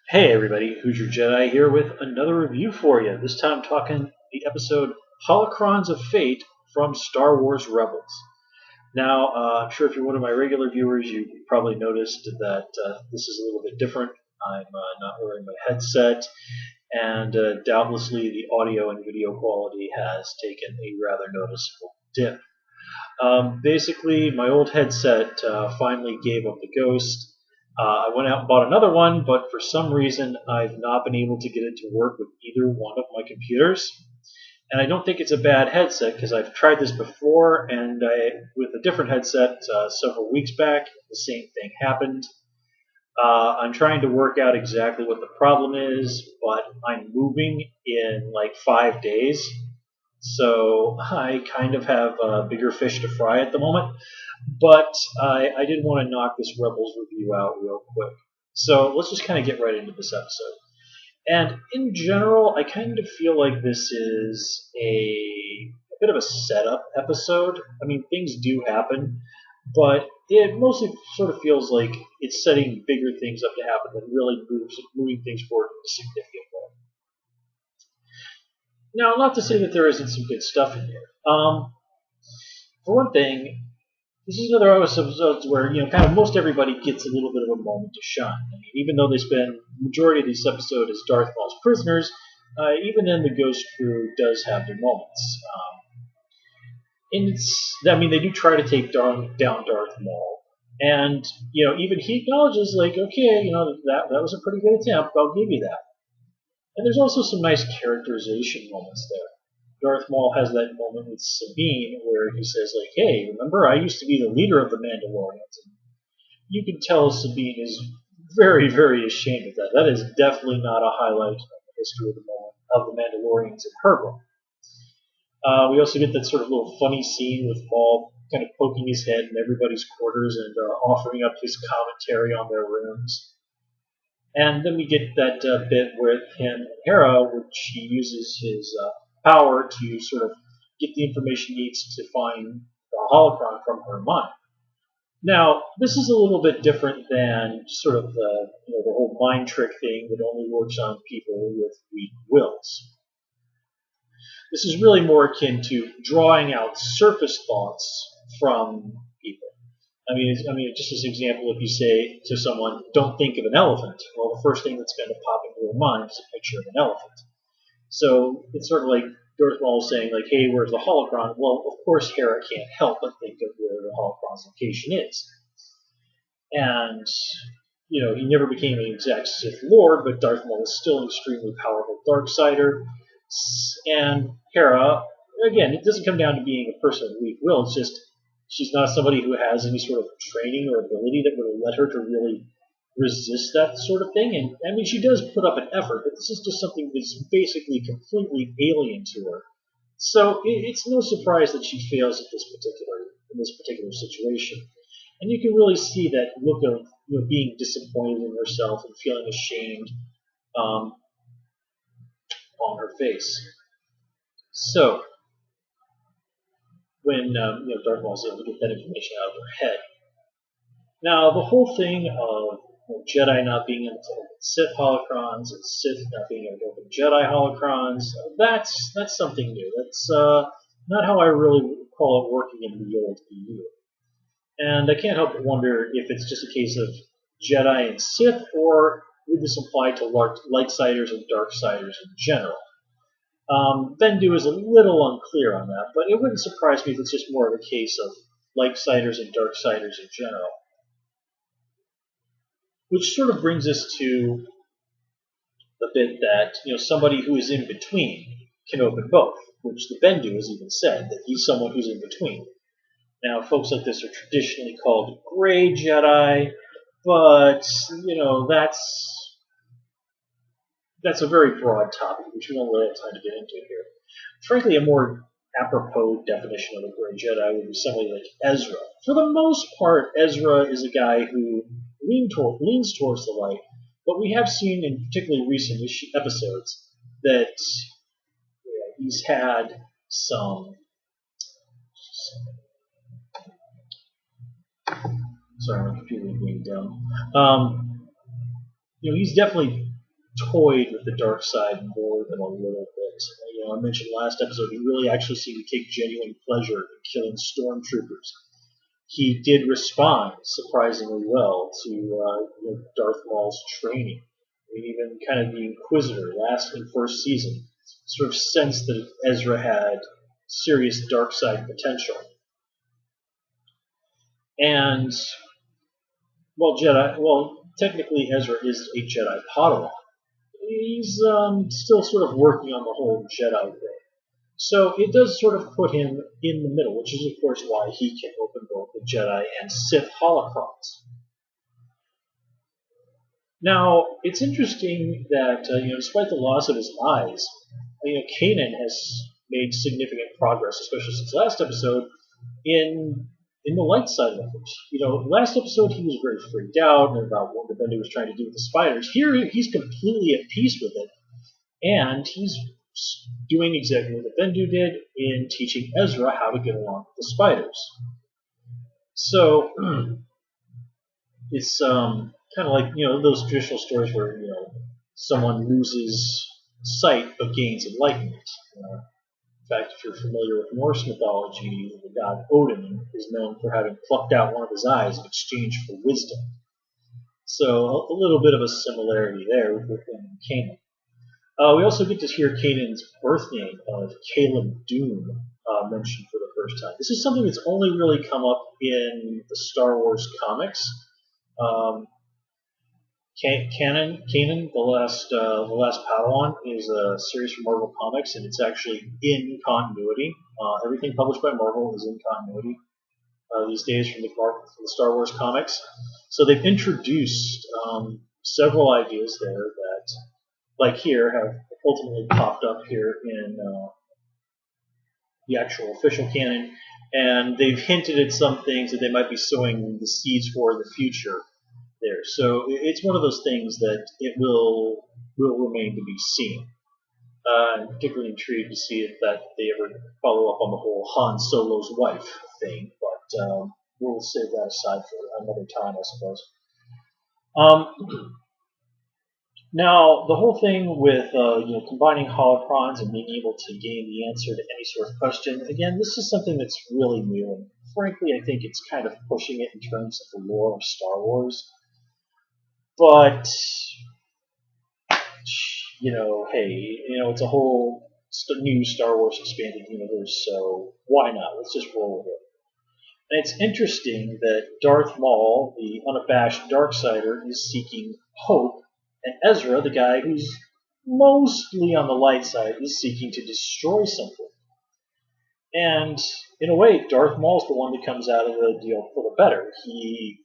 Hey everybody, Who's Your Jedi here with another review for you. This time talking the episode Holocrons of Fate from Star Wars Rebels. Now, I'm sure if you're one of my regular viewers, you probably noticed that this is a little bit different. I'm not wearing my headset, and doubtlessly the audio and video quality has taken a rather noticeable dip. Basically, my old headset finally gave up the ghost. I went out and bought another one, but for some reason, I've not been able to get it to work with either one of my computers. And I don't think it's a bad headset because I've tried this before, and with a different headset several weeks back, the same thing happened. I'm trying to work out exactly what the problem is, but I'm moving in like 5 days, so I kind of have bigger fish to fry at the moment. But I did want to knock this Rebels review out real quick. So let's just kind of get right into this episode. And in general, I kind of feel like this is a bit of a setup episode. I mean, things do happen, but it mostly sort of feels like it's setting bigger things up to happen than really moving things forward in a significant way. Now, not to say that there isn't some good stuff in here. For one thing, this is another one of those episodes where kind of most everybody gets a little bit of a moment to shine. I mean, even though they spend the majority of this episode as Darth Maul's prisoners, even then the Ghost crew does have their moments. I mean, they do try to take down Darth Maul, and even he acknowledges like, okay, that was a pretty good attempt. I'll give you that. And there's also some nice characterization moments there. Darth Maul has that moment with Sabine where he says, like, hey, remember, I used to be the leader of the Mandalorians. And you can tell Sabine is very, very ashamed of that. That is definitely not a highlight of the history of the Mandalorians in her book. We also get that sort of little funny scene with Maul kind of poking his head in everybody's quarters and offering up his commentary on their rooms. And then we get that bit with him and Hera, which he uses his power to sort of get the information he needs to find the holocron from her mind. Now, this is a little bit different than sort of the whole mind trick thing that only works on people with weak wills. This is really more akin to drawing out surface thoughts from people. I mean, just as an example, if you say to someone, "Don't think of an elephant," well, the first thing that's going to pop into their mind is a picture of an elephant. So it's sort of like Darth Maul saying, like, "Hey, where's the holocron?" Well, of course, Hera can't help but think of where the holocron's location is. And he never became an exact Sith Lord, but Darth Maul is still an extremely powerful Darksider. And Hera, again, it doesn't come down to being a person of weak will. It's just she's not somebody who has any sort of training or ability that would let her to really resist that sort of thing. And I mean, she does put up an effort, but this is just something that's basically completely alien to her. So it's no surprise that she fails in this particular situation. And you can really see that look of being disappointed in herself and feeling ashamed on her face. So when Darth Maul is able to get that information out of her head. Now the whole thing of Jedi not being able to open Sith holocrons and Sith not being able to open Jedi holocrons, that's something new. That's not how I really recall it working in the old EU. And I can't help but wonder if it's just a case of Jedi and Sith, or would this apply to lightsiders and darksiders in general? Bendu is a little unclear on that, but it wouldn't surprise me if it's just more of a case of lightsiders and darksiders in general. Which sort of brings us to the bit that somebody who is in between can open both, which the Bendu has even said that he's someone who's in between. Now, folks like this are traditionally called gray Jedi, but that's a very broad topic, which we don't really have time to get into here. Frankly, a more apropos definition of a gray Jedi would be somebody like Ezra. For the most part, Ezra is a guy who leans towards the light, but we have seen in particularly recent episodes that he's had some. Sorry, my computer is being dumb. he's definitely toyed with the dark side more than a little bit. I mentioned last episode he really actually seemed to take genuine pleasure in killing stormtroopers. He did respond surprisingly well to Darth Maul's training. I mean, even kind of the Inquisitor last in first season sort of sensed that Ezra had serious dark side potential. And technically Ezra is a Jedi Padawan. He's still sort of working on the whole Jedi thing. So it does sort of put him in the middle, which is of course why he can open both the Jedi and Sith holocrons. Now, it's interesting that despite the loss of his eyes, Kanan has made significant progress, especially since last episode, in the light side of the Force. Last episode he was very freaked out about what the Bendu was trying to do with the spiders. Here he's completely at peace with it, and he's doing exactly what the Bendu did in teaching Ezra how to get along with the spiders. So it's kind of like those traditional stories where someone loses sight but gains enlightenment. In fact, if you're familiar with Norse mythology, the god Odin is known for having plucked out one of his eyes in exchange for wisdom. So a little bit of a similarity there with him and Kanan. We also get to hear Kanan's birth name of Caleb Doom mentioned for the first time. This is something that's only really come up in the Star Wars comics. Kanan, the last Padawan, is a series from Marvel Comics, and it's actually in continuity. Everything published by Marvel is in continuity these days from the Star Wars comics. So they've introduced several ideas there that, like here, have ultimately popped up here in the actual official canon, and they've hinted at some things that they might be sowing the seeds for in the future there. So it's one of those things that it will remain to be seen. I'm particularly intrigued to see if that they ever follow up on the whole Han Solo's wife thing, but we'll save that aside for another time, I suppose. Now, the whole thing with combining holocrons and being able to gain the answer to any sort of question, again, this is something that's really new, and frankly, I think it's kind of pushing it in terms of the lore of Star Wars. But hey, it's a whole new Star Wars expanded universe, so why not? Let's just roll with it. And it's interesting that Darth Maul, the unabashed Darksider, is seeking hope, and Ezra, the guy who's mostly on the light side, is seeking to destroy something. And in a way, Darth Maul's the one that comes out of the deal for the better. He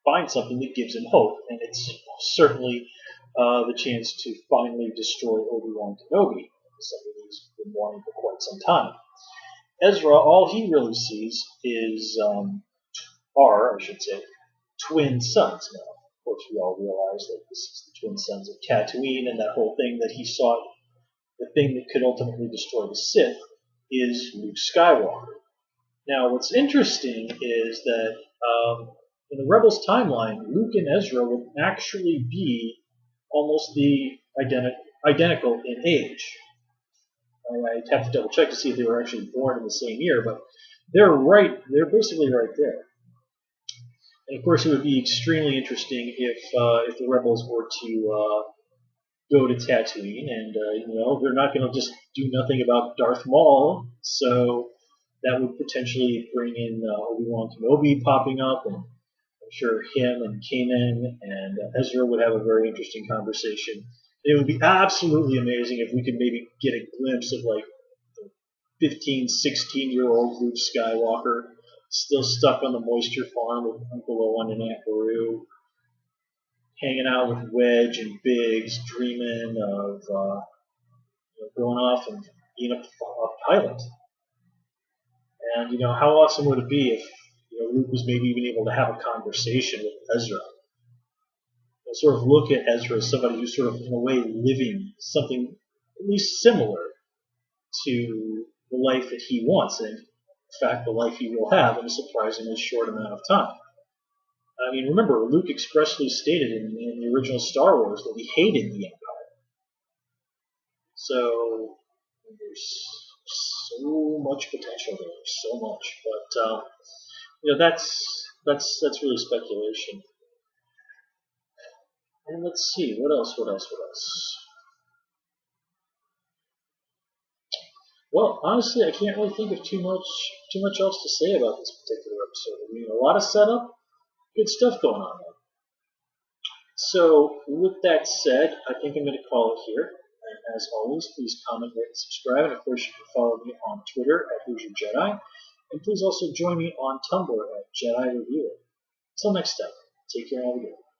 finds something that gives him hope, and it's certainly the chance to finally destroy Obi-Wan Kenobi, something he's been wanting for quite some time. Ezra, all he really sees is are, I should say, twin sons now. Of course, we all realize that this is the twin sons of Tatooine, and that whole thing that he sought, the thing that could ultimately destroy the Sith, is Luke Skywalker. Now, what's interesting is that in the Rebels timeline, Luke and Ezra would actually be almost identical in age. I'd have to double check to see if they were actually born in the same year, but they're basically right there. And of course, it would be extremely interesting if the Rebels were to go to Tatooine, and they're not going to just do nothing about Darth Maul, so that would potentially bring in Obi-Wan Kenobi popping up, and I'm sure him and Kanan and Ezra would have a very interesting conversation. It would be absolutely amazing if we could maybe get a glimpse of like 15, 16-year-old Luke Skywalker still stuck on the moisture farm with Uncle Owen and Aunt Beru, hanging out with Wedge and Biggs, dreaming of going off and being a pilot. And how awesome would it be if Luke was maybe even able to have a conversation with Ezra? Sort of look at Ezra as somebody who's sort of, in a way, living something at least similar to the life that he wants, and in fact, the life he will have in a surprisingly short amount of time. I mean, remember, Luke expressly stated in the original Star Wars that he hated the Empire. So there's so much potential there, so much. But that's really speculation. And let's see, what else? Well, honestly, I can't really think of too much else to say about this particular episode. I mean, a lot of setup, good stuff going on there. So, with that said, I think I'm going to call it here. And as always, please comment, rate, and subscribe. And of course, you can follow me on Twitter at Who's Your Jedi. And please also join me on Tumblr at Jedi Reviewer. Until next time, take care and have a good one.